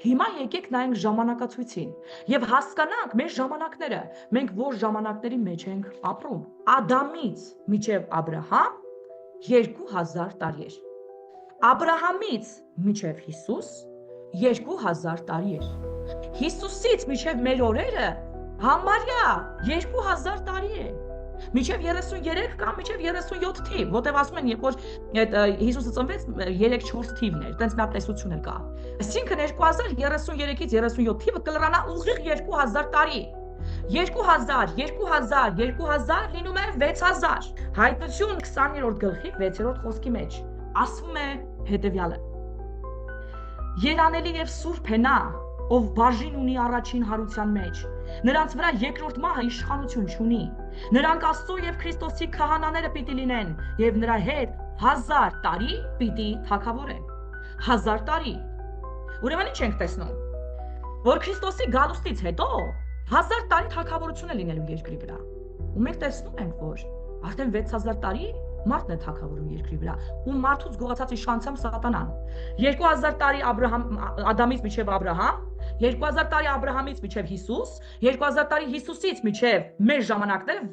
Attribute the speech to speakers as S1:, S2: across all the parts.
S1: Հիմա եկեք նայենք ժամանակացույցին եւ հասկանանք մեր ժամանակները, մենք որ ժամանակների մեջ ենք ապրում։ Ադամից մինչև Աբրահամ 2000 տարի էր։ Աբրահամից մինչև Հիսուս 2000 տարի էր։ Հիսուսից մինչև մեր օրերը համարյա 2000 տարի է։ Մինչև 33 կամ մինչև 37 թիվ, որտեղ ասում են, երբ որ Հիսուսը ծնվեց 3-4 թիվն էր, տենց մի տեսություն կա։ Այսինքն 2033-ից 37 թիվը կլրանա ուղիղ 2000 տարի։ 2000 լինում է 6000։ Հայտնություն 20-րդ գլխի 6-րդ խոսքի մեջ ասվում է հետևյալը. Երանելի եւ սուրբ է նա, ով բաժին ունի առաջին հարության մեջ, նրանց վրա երկրորդ մահը իշխանություն չունի, նրանք Աստծո եւ Քրիստոսի քահանաները պիտի լինեն եւ նրա հետ 1000 տարի պիտի թագավորեն։ 1000 տարի։ Ուրեմն ինչ ենք տեսնում, որ Քրիստոսի գալուստից հետո 1000 տարի թագավորություն է լինելու երկրի վրա։ Ու մենք տեսնում ենք, որ արդեն 6000 տարի մարդն է թագավորում երկրի վրա, ու մարդուց գողացած իշխանությամբ սատանան։ 2000 տարի Ադամից մինչև Աբրահամ, 2000 տարի Աբրահամից մինչև Հիսուս, 2000 տարի Հիսուսից մինչև մեր ժամանակները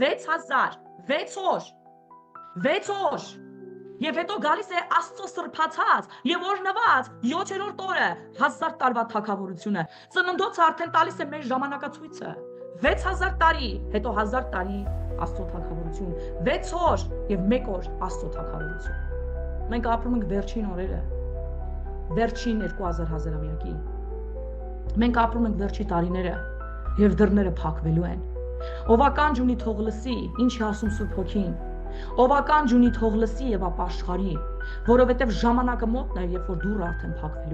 S1: 6 օր։ Եվ հետո գալիս է Աստծո սրբացած եւ օրհնված 7-րդ օրը 1000 տարվա թագավորությունը։ Ծննդոցը արդեն տալիս է մեր ժամանակացույցը։ 6000 տարի, հետո 1000 տարի Աստծո թագավորություն, 6 օր եւ 1 օր Աստծո թագավորություն։ Մենք ապրում ենք վերջին օրերը, վերջին 2000 հազարամյակի։ Մենք ապրում ենք վերջի տարիները եւ դռները փակվելու են։ Ով ականջ ունի թող լսի, ինչ է ասում Սուրբ Հոգին։ Ով ականջ ունի թող լսի եւ ապաշխարի, որովհետեւ ժամանակը մոտն է, երբ որ դուռը արդեն փակվելու